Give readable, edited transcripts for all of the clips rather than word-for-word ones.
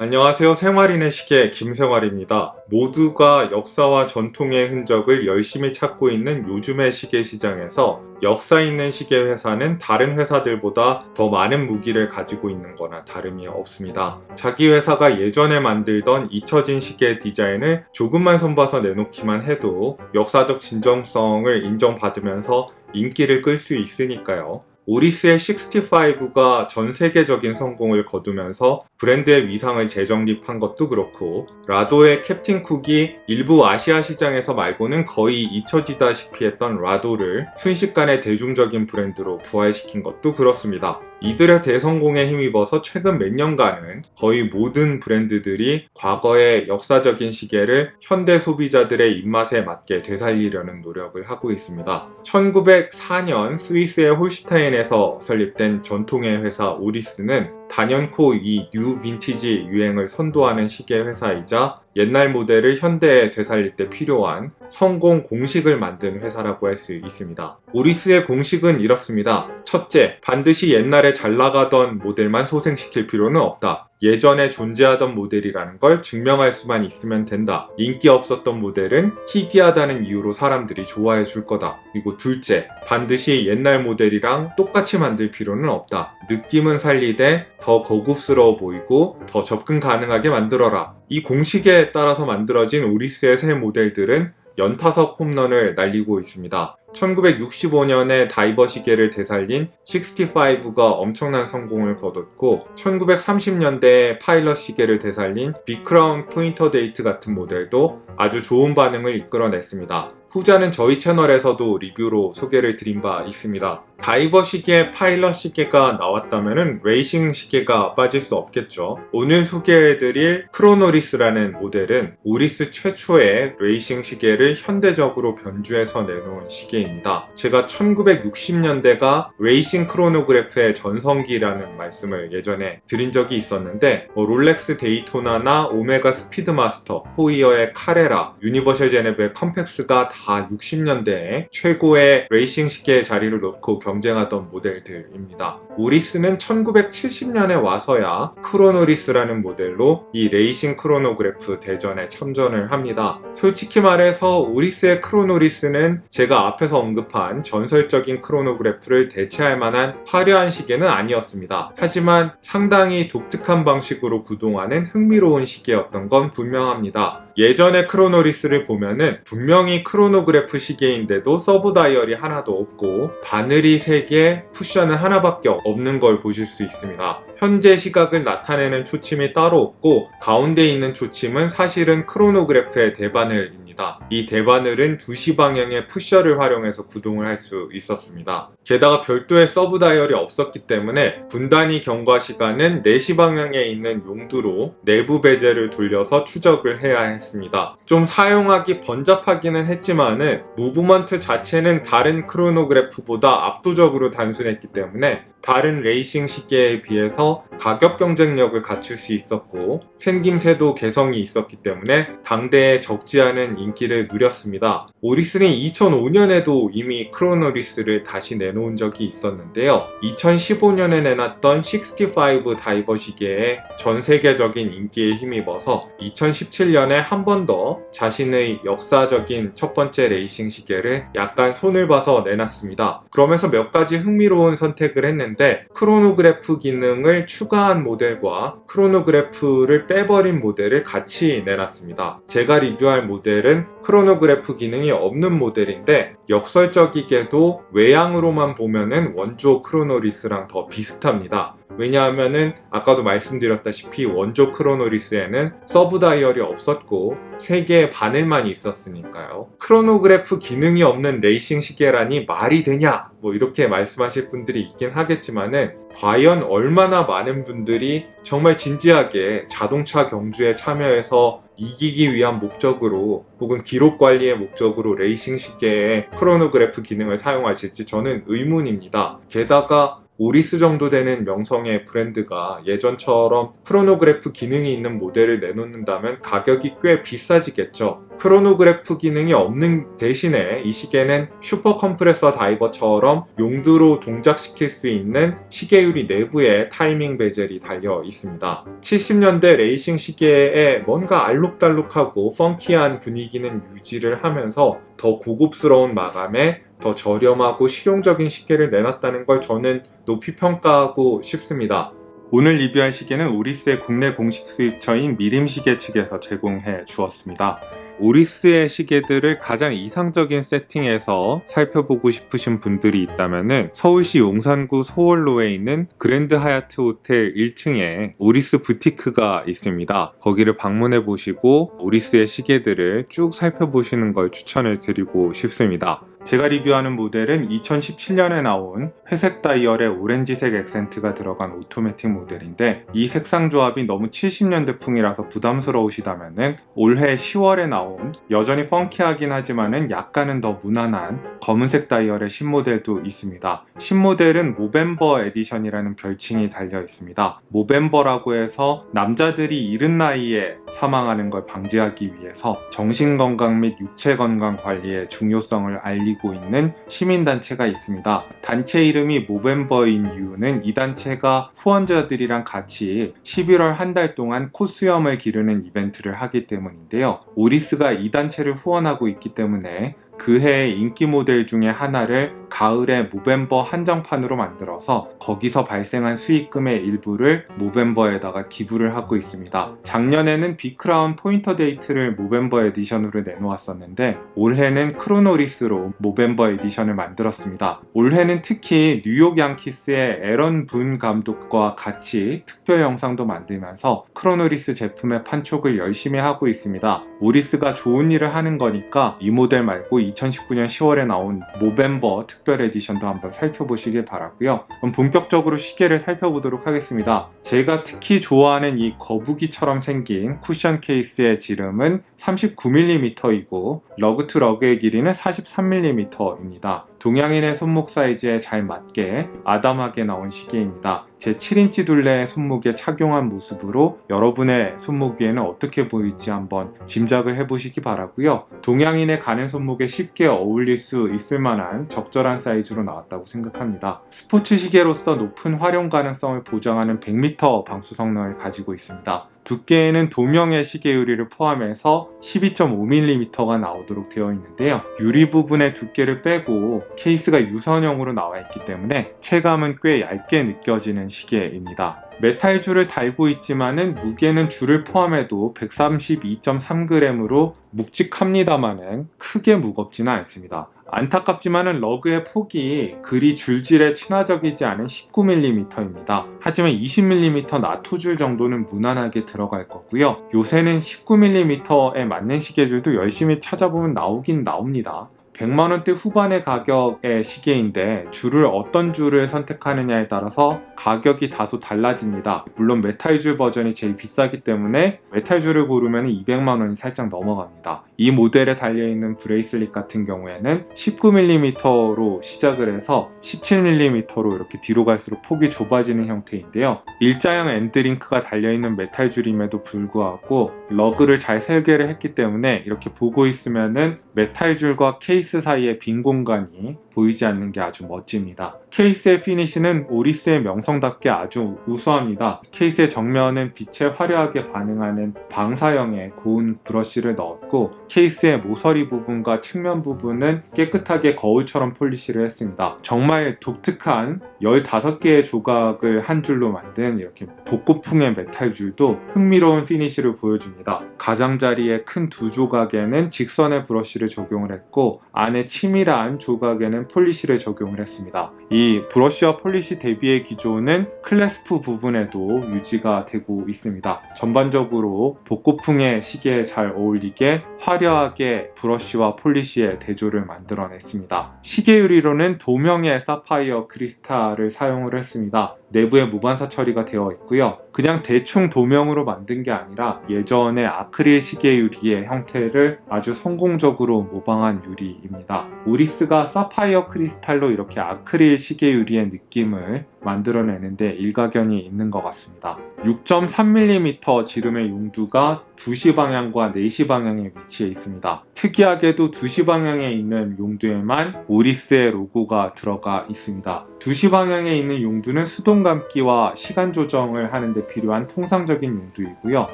안녕하세요. 생활인의 시계 김생활입니다. 모두가 역사와 전통의 흔적을 열심히 찾고 있는 요즘의 시계 시장에서 역사 있는 시계 회사는 다른 회사들보다 더 많은 무기를 가지고 있는 거나 다름이 없습니다. 자기 회사가 예전에 만들던 잊혀진 시계 디자인을 조금만 손봐서 내놓기만 해도 역사적 진정성을 인정받으면서 인기를 끌 수 있으니까요. 오리스의 65가 전 세계적인 성공을 거두면서 브랜드의 위상을 재정립한 것도 그렇고, 라도의 캡틴 쿡이 일부 아시아 시장에서 말고는 거의 잊혀지다시피 했던 라도를 순식간에 대중적인 브랜드로 부활시킨 것도 그렇습니다. 이들의 대성공에 힘입어서 최근 몇 년간은 거의 모든 브랜드들이 과거의 역사적인 시계를 현대 소비자들의 입맛에 맞게 되살리려는 노력을 하고 있습니다. 1904년 스위스의 홀슈타인에서 설립된 전통의 회사 오리스는 단연코 이 뉴 빈티지 유행을 선도하는 시계 회사이자 옛날 모델을 현대에 되살릴 때 필요한 성공 공식을 만든 회사라고 할 수 있습니다. 오리스의 공식은 이렇습니다. 첫째, 반드시 옛날에 잘 나가던 모델만 소생시킬 필요는 없다. 예전에 존재하던 모델이라는 걸 증명할 수만 있으면 된다. 인기 없었던 모델은 희귀하다는 이유로 사람들이 좋아해 줄 거다. 그리고 둘째, 반드시 옛날 모델이랑 똑같이 만들 필요는 없다. 느낌은 살리되 더 고급스러워 보이고 더 접근 가능하게 만들어라. 이 공식에 따라서 만들어진 오리스의 새 모델들은 연타석 홈런을 날리고 있습니다. 1965년에 다이버 시계를 되살린 65가 엄청난 성공을 거뒀고, 1930년대에 파일럿 시계를 되살린 빅크라운 포인터 데이트 같은 모델도 아주 좋은 반응을 이끌어냈습니다. 후자는 저희 채널에서도 리뷰로 소개를 드린 바 있습니다. 다이버 시계, 파일럿 시계가 나왔다면 레이싱 시계가 빠질 수 없겠죠. 오늘 소개해드릴 크로노리스라는 모델은 오리스 최초의 레이싱 시계를 현대적으로 변주해서 내놓은 시계입니다. 제가 1960년대가 레이싱 크로노그래프의 전성기라는 말씀을 예전에 드린 적이 있었는데, 롤렉스 데이토나나 오메가 스피드마스터, 호이어의 카레라, 유니버셜 제네브의 컴팩스가 다 60년대에 최고의 레이싱 시계의 자리를 놓고 경쟁하던 모델들입니다. 오리스는 1970년에 와서야 크로노리스라는 모델로 이 레이싱 크로노그래프 대전에 참전을 합니다. 솔직히 말해서 오리스의 크로노리스는 제가 앞에서 언급한 전설적인 크로노그래프를 대체할 만한 화려한 시계는 아니었습니다. 하지만 상당히 독특한 방식으로 구동하는 흥미로운 시계였던 건 분명합니다. 예전의 크로노리스를 보면은 분명히 크로노그래프 시계인데도 서브 다이얼이 하나도 없고 바늘이 3개, 쿠션은 하나밖에 없는 걸 보실 수 있습니다. 현재 시각을 나타내는 초침이 따로 없고 가운데 있는 초침은 사실은 크로노그래프의 대바늘입니다. 이 대바늘은 2시 방향의 푸셔를 활용해서 구동을 할 수 있었습니다. 게다가 별도의 서브 다이얼이 없었기 때문에 분단위 경과 시간은 4시 방향에 있는 용두로 내부 베젤을 돌려서 추적을 해야 했습니다. 좀 사용하기 번잡하기는 했지만은 무브먼트 자체는 다른 크로노그래프보다 압도적으로 단순했기 때문에 다른 레이싱 시계에 비해서 가격 경쟁력을 갖출 수 있었고, 생김새도 개성이 있었기 때문에 당대에 적지 않은 인기를 누렸습니다. 오리스는 2005년에도 이미 크로노리스를 다시 내놓은 적이 있었는데요. 2015년에 내놨던 65 다이버 시계의 전 세계적인 인기에 힘입어서 2017년에 한 번 더 자신의 역사적인 첫 번째 레이싱 시계를 약간 손을 봐서 내놨습니다. 그러면서 몇 가지 흥미로운 선택을 했는데, 크로노그래프 기능을 추가한 모델과 크로노그래프를 빼버린 모델을 같이 내놨습니다. 제가 리뷰할 모델은 크로노그래프 기능이 없는 모델인데, 역설적이게도 외양으로만 보면은 원조 크로노리스랑 더 비슷합니다. 왜냐하면은 아까도 말씀드렸다시피 원조 크로노리스에는 서브 다이얼이 없었고 3개의 바늘만 있었으니까요. 크로노그래프 기능이 없는 레이싱 시계라니 말이 되냐? 이렇게 말씀하실 분들이 있긴 하겠지만은, 과연 얼마나 많은 분들이 정말 진지하게 자동차 경주에 참여해서 이기기 위한 목적으로 혹은 기록 관리의 목적으로 레이싱 시계에 크로노그래프 기능을 사용하실지 저는 의문입니다. 게다가 오리스 정도 되는 명성의 브랜드가 예전처럼 크로노그래프 기능이 있는 모델을 내놓는다면 가격이 꽤 비싸지겠죠. 크로노그래프 기능이 없는 대신에 이 시계는 슈퍼 컴프레서 다이버처럼 용두로 동작시킬 수 있는 시계유리 내부에 타이밍 베젤이 달려 있습니다. 70년대 레이싱 시계에 뭔가 알록달록하고 펑키한 분위기는 유지를 하면서 더 고급스러운 마감에 더 저렴하고 실용적인 시계를 내놨다는 걸 저는 높이 평가하고 싶습니다. 오늘 리뷰할 시계는 오리스의 국내 공식 수입처인 미림시계 측에서 제공해 주었습니다. 오리스의 시계들을 가장 이상적인 세팅에서 살펴보고 싶으신 분들이 있다면 서울시 용산구 소월로에 있는 그랜드 하얏트 호텔 1층에 오리스 부티크가 있습니다. 거기를 방문해 보시고 오리스의 시계들을 쭉 살펴보시는 걸 추천을 드리고 싶습니다. 제가 리뷰하는 모델은 2017년에 나온 회색 다이얼에 오렌지색 액센트가 들어간 오토매틱 모델인데 이 색상 조합이 너무 70년대풍이라서 부담스러우시다면 올해 10월에 나온 여전히 펑키하긴 하지만은 약간은 더 무난한 검은색 다이얼의 신모델도 있습니다. 신모델은 모벤버 에디션이라는 별칭이 달려 있습니다. 모벤버라고 해서 남자들이 이른 나이에 사망하는 걸 방지하기 위해서 정신건강 및 육체건강 관리의 중요성을 알리고 있는 시민단체가 있습니다. 단체 이름이 모벤버인 이유는 이 단체가 후원자들이랑 같이 11월 한 달 동안 코수염을 기르는 이벤트를 하기 때문인데요. 오리스가 이 단체를 후원하고 있기 때문에 그 해의 인기 모델 중에 하나를 가을에 모벤버 한정판으로 만들어서 거기서 발생한 수익금의 일부를 모벤버에다가 기부를 하고 있습니다. 작년에는 비크라운 포인터 데이트를 모벤버 에디션으로 내놓았었는데 올해는 크로노리스로 모벤버 에디션을 만들었습니다. 올해는 특히 뉴욕 양키스의 에런 분 감독과 같이 특별 영상도 만들면서 크로노리스 제품의 판촉을 열심히 하고 있습니다. 오리스가 좋은 일을 하는 거니까 이 모델 말고 2019년 10월에 나온 모벤버 특별 에디션도 한번 살펴보시길 바라고요. 그럼 본격적으로 시계를 살펴보도록 하겠습니다. 제가 특히 좋아하는 이 거북이처럼 생긴 쿠션 케이스의 지름은 39mm이고 러그 투 러그의 길이는 43mm입니다. 동양인의 손목 사이즈에 잘 맞게 아담하게 나온 시계입니다. 제 7인치 둘레의 손목에 착용한 모습으로 여러분의 손목 위에는 어떻게 보일지 한번 짐작을 해보시기 바라고요. 동양인의 가는 손목에 쉽게 어울릴 수 있을 만한 적절한 사이즈로 나왔다고 생각합니다. 스포츠 시계로서 높은 활용 가능성을 보장하는 100m 방수 성능을 가지고 있습니다. 두께에는 도명의 시계 유리를 포함해서 12.5mm가 나오도록 되어 있는데요. 유리 부분의 두께를 빼고 케이스가 유선형으로 나와 있기 때문에 체감은 꽤 얇게 느껴지는 시계입니다. 메탈 줄을 달고 있지만은 무게는 줄을 포함해도 132.3g으로 묵직합니다만은 크게 무겁지는 않습니다. 안타깝지만은 러그의 폭이 그리 줄질에 친화적이지 않은 19mm입니다. 하지만 20mm 나토줄 정도는 무난하게 들어갈 거고요. 요새는 19mm에 맞는 시계줄도 열심히 찾아보면 나오긴 나옵니다. 100만원대 후반의 가격의 시계인데 줄을 어떤 줄을 선택하느냐에 따라서 가격이 다소 달라집니다. 물론 메탈줄 버전이 제일 비싸기 때문에 메탈줄을 고르면 200만원이 살짝 넘어갑니다. 이 모델에 달려있는 브레이슬릿 같은 경우에는 19mm로 시작을 해서 17mm로 이렇게 뒤로 갈수록 폭이 좁아지는 형태인데요. 일자형 엔드링크가 달려있는 메탈줄임에도 불구하고 러그를 잘 설계를 했기 때문에 이렇게 보고 있으면은 메탈줄과 케이스 사이에 빈 공간이 보이지 않는 게 아주 멋집니다. 케이스의 피니시는 오리스의 명성답게 아주 우수합니다. 케이스의 정면은 빛에 화려하게 반응하는 방사형의 고운 브러쉬를 넣었고 케이스의 모서리 부분과 측면 부분은 깨끗하게 거울처럼 폴리시를 했습니다. 정말 독특한 15개의 조각을 한 줄로 만든 이렇게 복고풍의 메탈 줄도 흥미로운 피니시를 보여줍니다. 가장자리의 큰 두 조각에는 직선의 브러쉬를 적용을 했고 안에 치밀한 조각에는 폴리시를 적용을 했습니다. 이 브러쉬와 폴리시 대비의 기조는 클래스프 부분에도 유지가 되고 있습니다. 전반적으로 복고풍의 시계에 잘 어울리게 화려하게 브러쉬와 폴리시의 대조를 만들어냈습니다. 시계 유리로는 도명의 사파이어 크리스탈을 사용을 했습니다. 내부에 무반사 처리가 되어 있고요. 그냥 대충 도명으로 만든 게 아니라 예전의 아크릴 시계 유리의 형태를 아주 성공적으로 모방한 유리입니다. 오리스가 사파이어 크리스탈로 이렇게 아크릴 시계 유리의 느낌을 만들어내는데 일가견이 있는 것 같습니다. 6.3mm 지름의 용두가 2시 방향과 4시 방향에 위치해 있습니다. 특이하게도 2시 방향에 있는 용두에만 오리스의 로고가 들어가 있습니다. 2시 방향에 있는 용두는 수동 감기와 시간 조정을 하는데 필요한 통상적인 용두이고요.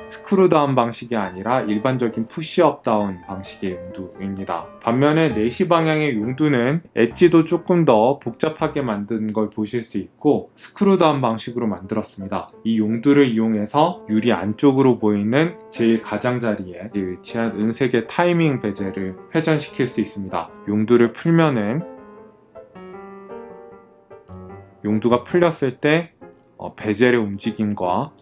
스크루다운 방식이 아니라 일반적인 푸시업 다운 방식의 용두입니다. 반면에 4시 방향의 용두는 엣지도 조금 더 복잡하게 만든 걸 보실 수 있고 스크루다운 방식으로 만들었습니다. 이 용두를 이용해서 유리 안쪽으로 보이는 제일 가장자리에 위치한 은색의 타이밍 베젤을 회전시킬 수 있습니다. 용두를 풀면은 용두가 풀렸을 때 베젤의 움직임과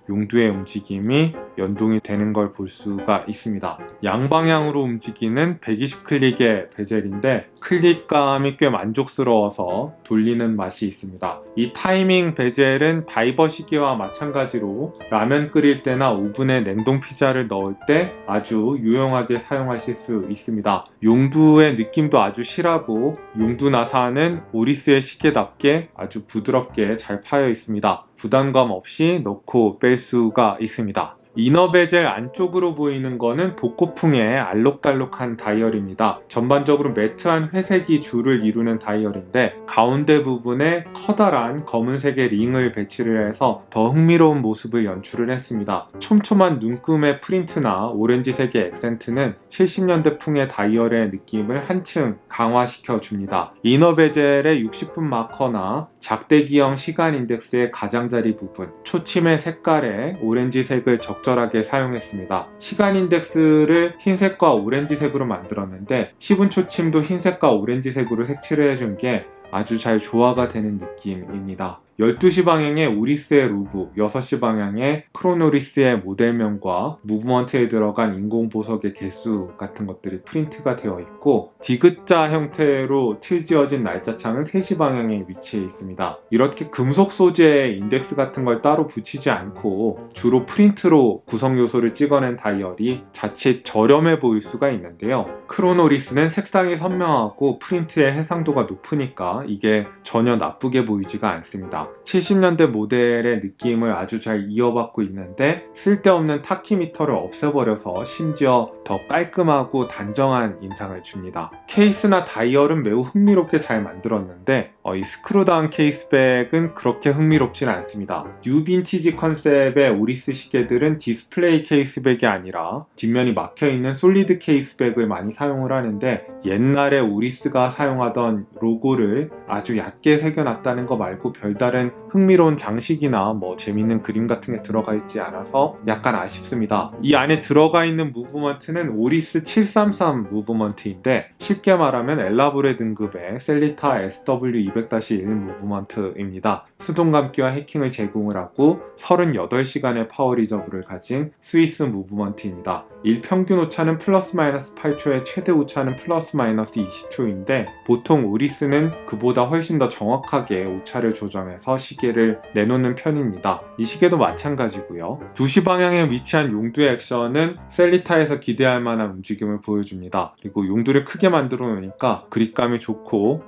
용두의 움직임이 연동이 되는 걸 볼 수가 있습니다. 양방향으로 움직이는 120클릭의 베젤인데 클릭감이 꽤 만족스러워서 돌리는 맛이 있습니다. 이 타이밍 베젤은 다이버 시계와 마찬가지로 라면 끓일 때나 오븐에 냉동 피자를 넣을 때 아주 유용하게 사용하실 수 있습니다. 용두의 느낌도 아주 실하고 용두 나사는 오리스의 시계답게 아주 부드럽게 잘 파여 있습니다. 부담감 없이 넣고 뺄 수가 있습니다. 이너 베젤 안쪽으로 보이는 거는 복고풍의 알록달록한 다이얼입니다. 전반적으로 매트한 회색이 주를 이루는 다이얼인데 가운데 부분에 커다란 검은색의 링을 배치를 해서 더 흥미로운 모습을 연출을 했습니다. 촘촘한 눈금의 프린트나 오렌지색의 액센트는 70년대 풍의 다이얼의 느낌을 한층 강화시켜 줍니다. 이너 베젤의 60분 마커나 작대기형 시간 인덱스의 가장자리 부분, 초침의 색깔에 오렌지색을 적절하게 사용했습니다. 시간 인덱스를 흰색과 오렌지색으로 만들었는데 10분 초침도 흰색과 오렌지색으로 색칠을 해준 게 아주 잘 조화가 되는 느낌입니다. 12시 방향의 오리스의 로고, 6시 방향의 크로노리스의 모델명과 무브먼트에 들어간 인공보석의 개수 같은 것들이 프린트가 되어 있고 디귿자 형태로 틀지어진 날짜창은 3시 방향에 위치해 있습니다. 이렇게 금속 소재의 인덱스 같은 걸 따로 붙이지 않고 주로 프린트로 구성 요소를 찍어낸 다이얼이 자칫 저렴해 보일 수가 있는데요. 크로노리스는 색상이 선명하고 프린트의 해상도가 높으니까 이게 전혀 나쁘게 보이지가 않습니다. 70년대 모델의 느낌을 아주 잘 이어받고 있는데 쓸데없는 타키미터를 없애버려서 심지어 더 깔끔하고 단정한 인상을 줍니다. 케이스나 다이얼은 매우 흥미롭게 잘 만들었는데 이 스크루다운 케이스백은 그렇게 흥미롭진 않습니다. 뉴 빈티지 컨셉의 오리스 시계들은 디스플레이 케이스백이 아니라 뒷면이 막혀있는 솔리드 케이스백을 많이 사용을 하는데 옛날에 오리스가 사용하던 로고를 아주 얕게 새겨놨다는 거 말고 별다른 흥미로운 장식이나 재밌는 그림 같은 게 들어가 있지 않아서 약간 아쉽습니다. 이 안에 들어가 있는 무브먼트는 오리스 733 무브먼트인데 쉽게 말하면 엘라브레 등급의 셀리타 SW200-1 무브먼트입니다. 수동 감기와 해킹을 제공을 하고 38시간의 파워 리저브를 가진 스위스 무브먼트입니다. 일평균 오차는 플러스 마이너스 8초에 최대 오차는 플러스 마이너스 20초인데 보통 오리스는 그보다 훨씬 더 정확하게 오차를 조정해서 시계를 내놓는 편입니다. 이 시계도 마찬가지고요. 2시 방향에 위치한 용두의 액션은 셀리타에서 기대할 만한 움직임을 보여줍니다. 그리고 용두를 크게 만들어 놓으니까 그립감이 좋고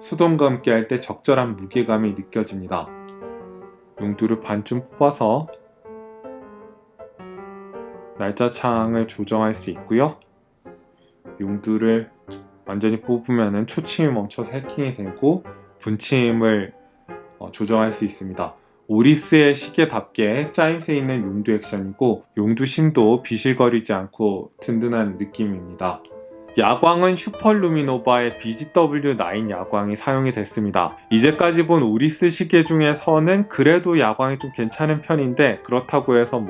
수동 감기 할 때 적절한 무게감이 느껴집니다. 용두를 반쯤 뽑아서 날짜창을 조정할 수 있고요. 용두를 완전히 뽑으면 초침이 멈춰서 해킹이 되고 분침을 조정할 수 있습니다. 오리스의 시계답게 짜임새 있는 용두 액션이고 용두 심도 비실거리지 않고 든든한 느낌입니다. 야광은 슈퍼루미노바의 BGW9 야광이 사용이 됐습니다. 이제까지 본 오리스 시계 중에서는 그래도 야광이 좀 괜찮은 편인데 그렇다고 해서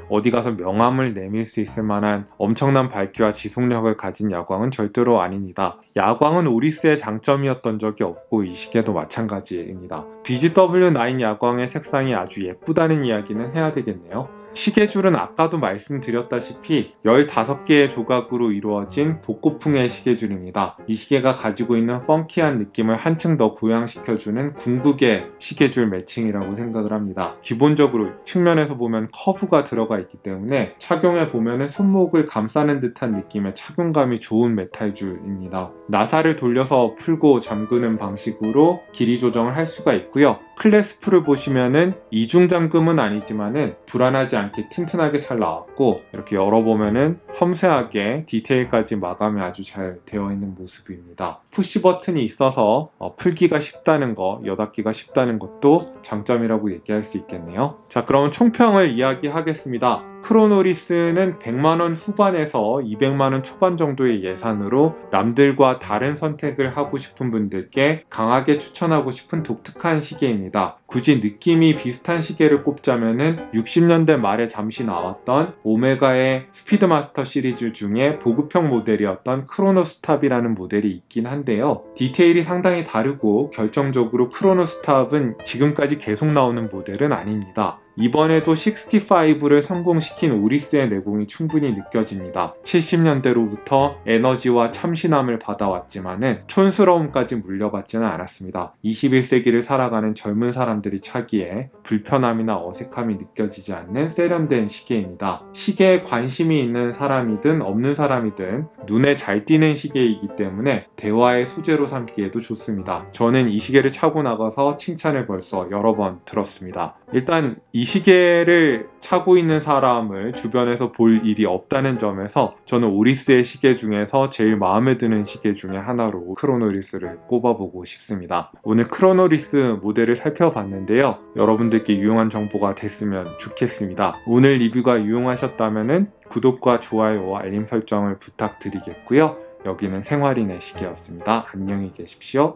어디 가서 명암을 내밀 수 있을 만한 엄청난 밝기와 지속력을 가진 야광은 절대로 아닙니다. 야광은 오리스의 장점이었던 적이 없고 이 시계도 마찬가지입니다. BGW9 야광의 색상이 아주 예쁘다는 이야기는 해야 되겠네요. 시계줄은 아까도 말씀드렸다시피 15개의 조각으로 이루어진 복고풍의 시계줄입니다. 이 시계가 가지고 있는 펑키한 느낌을 한층 더 고양시켜주는 궁극의 시계줄 매칭이라고 생각을 합니다. 기본적으로 측면에서 보면 커브가 들어가 있기 때문에 착용해 보면 손목을 감싸는 듯한 느낌의 착용감이 좋은 메탈줄입니다. 나사를 돌려서 풀고 잠그는 방식으로 길이 조정을 할 수가 있고요. 클래스프를 보시면은 이중 잠금은 아니지만은 불안하지 않게 튼튼하게 잘 나왔고, 이렇게 열어보면은 섬세하게 디테일까지 마감이 아주 잘 되어 있는 모습입니다. 푸시 버튼이 있어서 풀기가 쉽다는 거, 여닫기가 쉽다는 것도 장점이라고 얘기할 수 있겠네요. 자, 그럼 총평을 이야기하겠습니다. 크로노리스는 100만원 후반에서 200만원 초반 정도의 예산으로 남들과 다른 선택을 하고 싶은 분들께 강하게 추천하고 싶은 독특한 시계입니다. 굳이 느낌이 비슷한 시계를 꼽자면은 60년대 말에 잠시 나왔던 오메가의 스피드마스터 시리즈 중에 보급형 모델이었던 크로노스탑이라는 모델이 있긴 한데요. 디테일이 상당히 다르고 결정적으로 크로노스탑은 지금까지 계속 나오는 모델은 아닙니다. 이번에도 65를 성공시킨 오리스의 내공이 충분히 느껴집니다. 70년대로부터 에너지와 참신함을 받아왔지만은 촌스러움까지 물려받지는 않았습니다. 21세기를 살아가는 젊은 사람들이 차기에 불편함이나 어색함이 느껴지지 않는 세련된 시계입니다. 시계에 관심이 있는 사람이든 없는 사람이든 눈에 잘 띄는 시계이기 때문에 대화의 소재로 삼기에도 좋습니다. 저는 이 시계를 차고 나가서 칭찬을 벌써 여러 번 들었습니다. 일단 이 시계를 차고 있는 사람을 주변에서 볼 일이 없다는 점에서 저는 오리스의 시계 중에서 제일 마음에 드는 시계 중에 하나로 크로노리스를 꼽아보고 싶습니다. 오늘 크로노리스 모델을 살펴봤는데요. 여러분들께 유용한 정보가 됐으면 좋겠습니다. 오늘 리뷰가 유용하셨다면 구독과 좋아요와 알림 설정을 부탁드리겠고요. 여기는 생활인의 시계였습니다. 안녕히 계십시오.